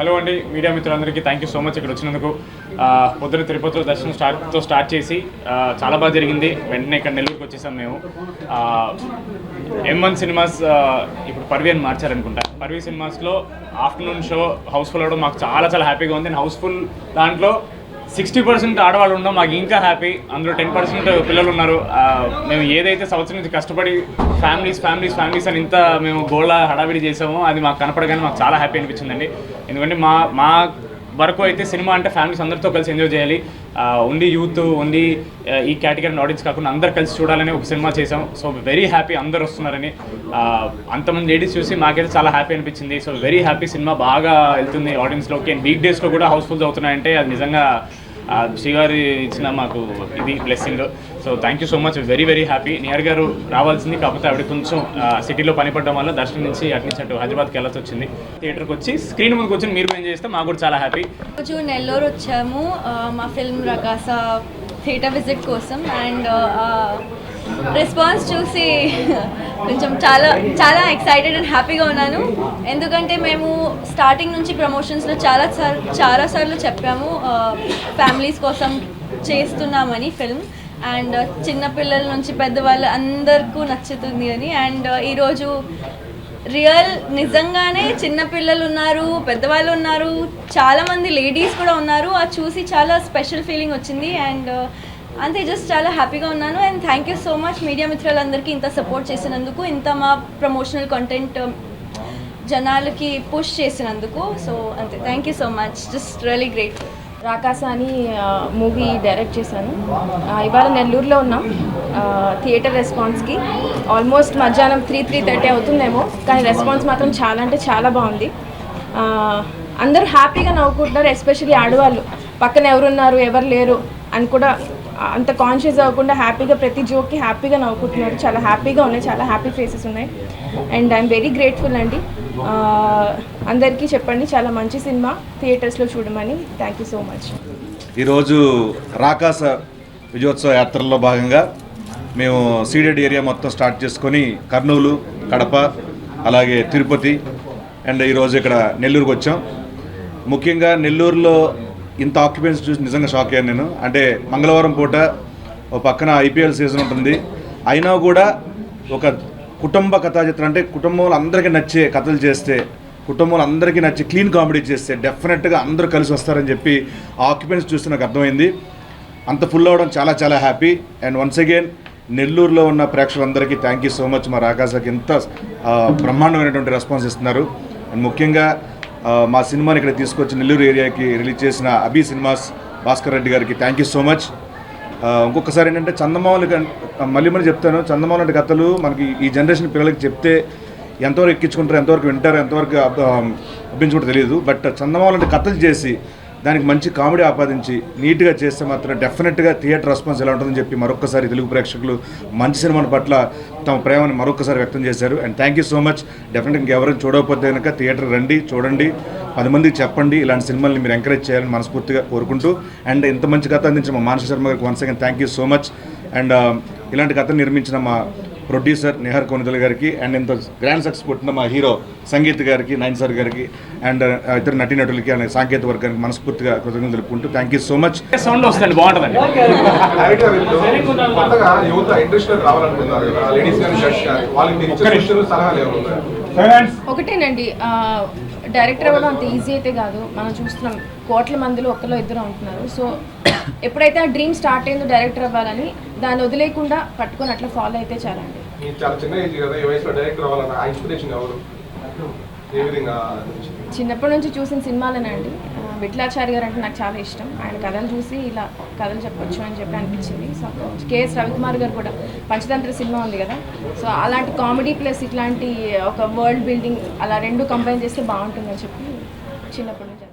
Hello అండి, media మిత్రులందరికీ thank you so much ఇక్కడ వచ్చినందుకు. పొద్దున తిరుపతిలో దర్శనం స్టార్ట్ చేసి చాలా బాగా జరిగింది. వెంటనే ఇక్కడ నెల్లూరుకి వచ్చేసాం మేము. M1 సినిమాస్ ఇప్పుడు పర్వి అని మార్చారనుకుంటా. పర్వి సినిమాస్లో ఆఫ్టర్నూన్ షో హౌస్ఫుల్ అవ్వడం మాకు చాలా చాలా హ్యాపీగా ఉంది. అండ్ హౌస్ఫుల్ దాంట్లో 60% ఆడవాళ్ళు ఉన్నాం, మాకు ఇంకా హ్యాపీ. అందులో 10% పిల్లలు ఉన్నారు. మేము ఏదైతే సంవత్సరం నుంచి కష్టపడి ఫ్యామిలీస్ అని ఇంత మేము గోళ హడావిడి చేసామో అది మాకు కనపడగానే మాకు చాలా హ్యాపీ అనిపించిందండి. ఎందుకంటే మా వరకు అయితే సినిమా అంటే ఫ్యామిలీస్ అందరితో కలిసి ఎంజాయ్ చేయాలి. ఓన్లీ యూత్, ఓన్లీ ఈ కేటగిరీ ఆడియన్స్ కాకుండా అందరు కలిసి చూడాలని ఒక సినిమా చేసాం. సో వెరీ హ్యాపీ అందరు వస్తున్నారని. అంతమంది లేడీస్ చూసి మాకైతే చాలా హ్యాపీ అనిపించింది. So very happy. సినిమా బాగా వెళ్తుంది ఆడియన్స్లోకి. అండ్ వీక్ డేస్లో కూడా హౌస్ఫుల్స్ అవుతున్నాయంటే అది నిజంగా శ్రీగారి ఇచ్చిన మాకు ఇది blessing. So thank you so much. Very very happy. Near గారు రావాల్సింది, కాకపోతే ఆవిడ కొంచెం సిటీలో పనిపడడం వల్ల దర్శనం నుంచి అటు హైదరాబాద్కి వెళ్ళాల్సి వచ్చింది. థియేటర్కి వచ్చి స్క్రీన్ ముందుకు వచ్చి మీరు ఎంజాయ్ చేస్తే మాకు కూడా చాలా హ్యాపీ. రోజు నెల్లూరు వచ్చాము మా ఫిల్మ్ రకాసా థియేటర్ విజిట్ కోసం. అండ్ రెస్పాన్స్ చూసి కొంచెం చాలా ఎక్సైటెడ్ అండ్ హ్యాపీగా ఉన్నాను. ఎందుకంటే మేము స్టార్టింగ్ నుంచి ప్రమోషన్స్లో చాలాసార్లు చెప్పాము ఫ్యామిలీస్ కోసం చేస్తున్నామని ఫిల్మ్. అండ్ చిన్నపిల్లల నుంచి పెద్దవాళ్ళు అందరికీ నచ్చుతుంది అని. అండ్ ఈరోజు నిజంగానే చిన్నపిల్లలు ఉన్నారు, పెద్దవాళ్ళు ఉన్నారు, చాలామంది లేడీస్ కూడా ఉన్నారు. అది చూసి చాలా స్పెషల్ ఫీలింగ్ వచ్చింది. అండ్ అంతే, జస్ట్ చాలా హ్యాపీగా ఉన్నాను. And thank you so much media మిత్రులందరికీ ఇంత సపోర్ట్ చేసినందుకు, ఇంత మా ప్రమోషనల్ కంటెంట్ జనాలకి పుష్ చేసినందుకు. సో అంతే, thank you so much. Just really great. Rakasa అని మూవీ డైరెక్ట్ చేశాను. ఇవాళ నెల్లూరులో ఉన్నాం. థియేటర్ రెస్పాన్స్కి ఆల్మోస్ట్ మధ్యాహ్నం 3-3:30 అవుతుందేమో, కానీ రెస్పాన్స్ మాత్రం చాలా అంటే చాలా బాగుంది. అందరూ హ్యాపీగా నవ్వుకుంటున్నారు. ఎస్పెషల్లీ ఆడవాళ్ళు పక్కన ఎవరున్నారు ఎవరు లేరు అని కూడా అంత కాన్షియస్ అవ్వకుండా హ్యాపీగా ప్రతి జోక్కి హ్యాపీగా నవ్వుకుంటున్నారు. చాలా హ్యాపీగా ఉన్నాయి, చాలా హ్యాపీ ఫేసెస్ ఉన్నాయి. అండ్ ఐఎమ్ వెరీ గ్రేట్ఫుల్ అండి. అందరికీ చెప్పండి, చాలా మంచి సినిమా, థియేటర్స్లో చూడమని. Thank you so much. ఈరోజు రాకాస విజయోత్సవ యాత్రలో భాగంగా మేము సీడెడ్ ఏరియా మొత్తం స్టార్ట్ చేసుకొని కర్నూలు, కడప, అలాగే తిరుపతి అండ్ ఈరోజు ఇక్కడ నెల్లూరుకు వచ్చాం. ముఖ్యంగా నెల్లూరులో ఇంత ఆక్యుపెన్సీ చూసి నిజంగా షాక్ అయ్యాను నేను. అంటే మంగళవారం పూట ఒక పక్కన IPL సీజన్ ఉంటుంది, అయినా కూడా ఒక కుటుంబ కథా చిత్రం, అంటే కుటుంబంలో అందరికీ నచ్చే కథలు చేస్తే, కుటుంబంలో అందరికీ నచ్చే క్లీన్ కామెడీ చేస్తే డెఫినెట్గా అందరూ కలిసి వస్తారని చెప్పి ఆ ఆక్యుపెన్సీ చూస్తే నాకు అర్థమైంది. అంత ఫుల్ అవ్వడం చాలా చాలా హ్యాపీ. అండ్ వన్స్ అగైన్ నెల్లూరులో ఉన్న ప్రేక్షకులందరికీ థ్యాంక్ యూ సో మచ్. మా రాకాసాకి ఎంత బ్రహ్మాండమైనటువంటి రెస్పాన్స్ ఇస్తున్నారు. అండ్ ముఖ్యంగా మా సినిమాని ఇక్కడ తీసుకొచ్చి నెల్లూరు ఏరియాకి రిలీజ్ చేసిన అభి సినిమాస్ భాస్కర్ రెడ్డి గారికి థ్యాంక్ యూ సో మచ్. ఇంకొకసారి ఏంటంటే చందమామలు మళ్ళీ చెప్తాను, చందమామ లాంటి కథలు మనకి ఈ జనరేషన్ పిల్లలకి చెప్తే ఎంతవరకు ఎక్కించుకుంటారు, ఎంతవరకు వింటారు, ఎంతవరకు అబ్బించుకుంటారో తెలియదు. బట్ చందమామ లాంటి కథలు చేసి దానికి మంచి కామెడీ ఆపాదించి నీట్గా చేస్తే మాత్రం డెఫినెట్గా థియేటర్ రెస్పాన్స్ ఎలా ఉంటుందని చెప్పి మరొకసారి తెలుగు ప్రేక్షకులు మంచి సినిమాల పట్ల తమ ప్రేమను మరొకసారి వ్యక్తం చేశారు. And thank you so much. డెఫినెట్గా ఇంకెవరైనా చూడకపోతే కనుక థియేటర్ రండి, చూడండి, 10 మందికి చెప్పండి. ఇలాంటి సినిమాల్ని మీరు ఎంకరేజ్ చేయాలని మనస్ఫూర్తిగా కోరుకుంటూ, అండ్ ఇంత మంచి కథ అందించిన మా మానస శర్మ గారికి once again thank you so much. And ఇలాంటి కథను నిర్మించిన మా ప్రొడ్యూసర్ నిహార్ కొనిదల గారికి, అండ్ ఇంత గ్రాండ్ సక్సెస్ కొట్టిన మా హీరో సంగీత్ గారికి, నయన్ సార్ గారికి, అండ్ ఇతర నటీనటులకి అండ్ సాంకేతిక వర్గానికి మనస్ఫూర్తిగా కృతజ్ఞతలు తెలుపుకుంటూ thank you so much. Sound వస్తుంది, బాగుంటుందండి. ఒకటేనండి, డైరెక్టర్ అవ్వడం అంత ఈజీ అయితే కాదు. మనం చూస్తున్నాం కోట్ల మందిలో ఒక్కలో ఇద్దరు ఉంటున్నారు. సో ఎప్పుడైతే ఆ డ్రీమ్ స్టార్ట్ అయిందో డైరెక్టర్ అవ్వాలని, దాన్ని వదిలేయకుండా పట్టుకొని అట్లా ఫాలో అయితే చాలండి. మీరు చాలా చిన్న ఏజ్ కదా, ఈ వయసులో డైరెక్టర్ అవ్వాలన్న ఆ ఇన్స్పిరేషన్ ఎవరు, ఏ విధంగా? చిన్నప్పటి నుంచి చూసిన సినిమాలేనండి. విఠలాచారి గారు అంటే నాకు చాలా ఇష్టం. ఆయన కథలు చూసి ఇలా కథలు చెప్పొచ్చు అని చెప్పి అనిపించింది. సో కేఎస్ రవికుమార్ గారు కూడా పంచతంత్ర సినిమా ఉంది కదా, సో అలాంటి కామెడీ ప్లస్ ఇట్లాంటి ఒక వరల్డ్ బిల్డింగ్ అలా రెండు కంబైన్ చేస్తే బాగుంటుందని చెప్పి చిన్నప్పటి నుంచి